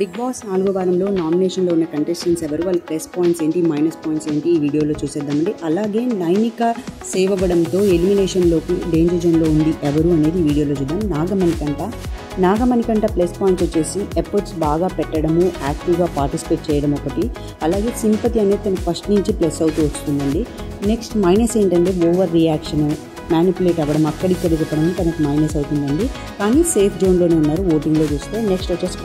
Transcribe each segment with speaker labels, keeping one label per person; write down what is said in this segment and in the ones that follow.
Speaker 1: Big boss 4వ వారంలో నామినేషన్లో ఉన్న కంటెస్టెంట్స్ ఎవరు, వాళ్ళ ప్లస్ పాయింట్స్ ఏంటి, మైనస్ పాయింట్స్ ఏంటి ఈ వీడియోలో చూసేద్దామండి. అలాగే నైనిక సేవ్ అవ్వడంతో ఎలిమినేషన్లోకి డేంజర్ జోన్లో ఉంది ఎవరు అనేది ఈ వీడియోలో చూద్దాం. నాగమణికంట ప్లస్ పాయింట్స్ వచ్చేసి ఎఫర్ట్స్ బాగా పెట్టడము, యాక్టివ్గా పార్టిసిపేట్ చేయడం ఒకటి. అలాగే సింపతి అనేది తను ఫస్ట్ నుంచి ప్లస్ అవుతూ వస్తుందండి. నెక్స్ట్ మైనస్ ఏంటంటే ఓవర్ రియాక్షన్, మ్యానిపులేట్ అవ్వడం, అక్కడిక్కడ చెప్పడం తనకు మైనస్ అవుతుందండి. కానీ సేఫ్ జోన్లోనే ఉన్నారు ఓటింగ్లో చూస్తే. నెక్స్ట్ వచ్చేసి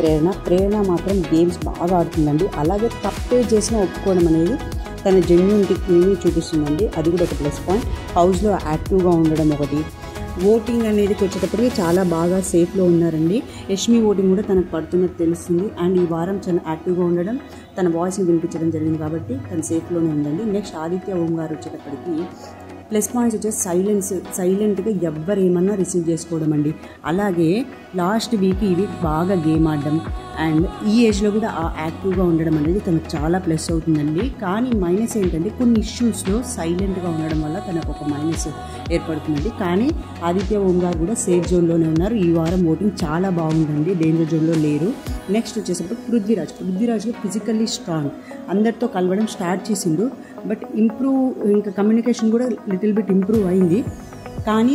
Speaker 1: ప్రేరణ మాత్రం గేమ్స్ బాగా ఆడుతుందండి. అలాగే తప్పే చేసినా ఒప్పుకోవడం అనేది తన జెన్యూనిటీని చూపిస్తుందండి, అది కూడా ఒక ప్లస్ పాయింట్. హౌస్లో యాక్టివ్గా ఉండడం ఒకటి. ఓటింగ్ అనేది వచ్చేటప్పటికి చాలా బాగా సేఫ్లో ఉన్నారండి. యష్మి ఓటింగ్ కూడా తనకు పడుతున్నట్టు తెలుస్తుంది. అండ్ ఈ వారం చాలా యాక్టివ్గా ఉండడం, తన వాయిస్ని వినిపించడం జరిగింది కాబట్టి తను సేఫ్లోనే ఉందండి. నెక్స్ట్ ఆదిత్య ఓం గారు వచ్చేటప్పటికి ప్లస్ పాయింట్స్ వచ్చేసి సైలెంట్గా ఎవ్వరు ఏమన్నా రిసీవ్ చేసుకోవడం అండి. అలాగే లాస్ట్ వీక్ ఈ వీక్ బాగా గేమ్ ఆడడం అండ్ ఈ ఏజ్లో కూడా యాక్టివ్గా ఉండడం అనేది తనకు చాలా ప్లస్ అవుతుందండి. కానీ మైనస్ ఏంటంటే కొన్ని ఇష్యూస్లో సైలెంట్గా ఉండడం వల్ల తనకు ఒక మైనస్ ఏర్పడుతుందండి. కానీ ఆదిత్య ఓం గారు కూడా సేఫ్ జోన్లోనే ఉన్నారు. ఈ వారం ఓటింగ్ చాలా బాగుందండి, డేంజర్ జోన్లో లేరు. నెక్స్ట్ వచ్చేసరికి పృథ్వీరాజ్లో ఫిజికల్లీ స్ట్రాంగ్, అందరితో కలవడం స్టార్ట్ చేసిండు. బట్ ఇంకా కమ్యూనికేషన్ కూడా లిటిల్ బిట్ ఇంప్రూవ్ అయింది. కానీ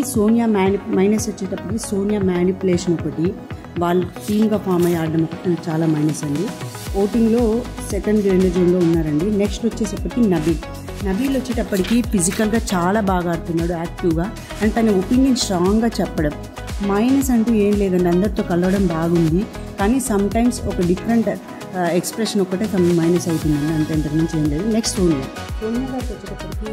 Speaker 1: మైనస్ వచ్చేటప్పటికి సోనియా మ్యానిపులేషన్ ఒకటి, వాళ్ళ టీమ్గా ఫామ్ అయ్యి ఆడడం ఒకటి చాలా మైనస్ అండి. ఓటింగ్లో సెకండ్ డేంజర్ జోన్లో ఉన్నారండి. నెక్స్ట్ వచ్చేసప్పటికి నబీల్ వచ్చేటప్పటికి ఫిజికల్గా చాలా బాగా ఆడుతున్నాడు, యాక్టివ్గా, అండ్ తన ఒపీనియన్ స్ట్రాంగ్గా చెప్పడం. మైనస్ అంటూ ఏం లేదండి, అందరితో కలవడం బాగుంది. కానీ సమ్టైమ్స్ ఒక డిఫరెంట్ ఎక్స్ప్రెషన్ ఒకటే తను మైనస్ అవుతుందండి, అంత ఇంతకుమించి ఏం లేదు. నెక్స్ట్ సోనియా గారికి వచ్చేటప్పటికి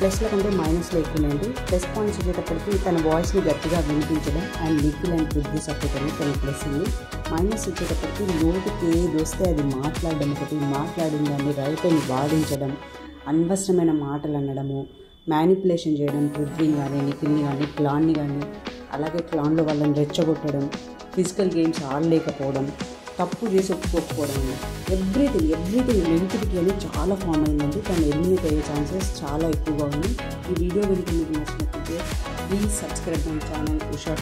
Speaker 1: ప్లస్ల కంటే మైనస్లో ఎక్కువండి. ప్లస్ పాయింట్స్ వచ్చేటప్పటికి తన వాయిస్ని గట్టిగా వినిపించడం అండ్ లిక్విడ్ అండ్ బుద్ధి సపోర్ట్ అనేది తన ప్లస్ ఉంది. మైనస్ వచ్చేటప్పటికి నోటికి ఏది వస్తే అది మాట్లాడడం ఒకటి, మాట్లాడిన దాన్ని రైట్ అని వాదించడం, అనవసరమైన మాటలు అనడము, మ్యానిపులేషన్ చేయడం, పృథ్వీని కానీ నిఖిల్ని కానీ క్లాన్ని కానీ, అలాగే క్లాన్లో వాళ్ళని రెచ్చగొట్టడం, ఫిజికల్ గేమ్స్ ఆడలేకపోవడం, తప్పు చేసి ఒప్పుకోకపోవడం, ఎవ్రీథింగ్ నెగిటివిటీ అనేది చాలా ఫామ్ అయిందండి. తను ఎలిమినేట్ అయ్యే ఛాన్సెస్ చాలా ఎక్కువగా ఉంది. ఈ వీడియో కనుక మీకు నచ్చినట్లయితే please subscribe my channel Usha.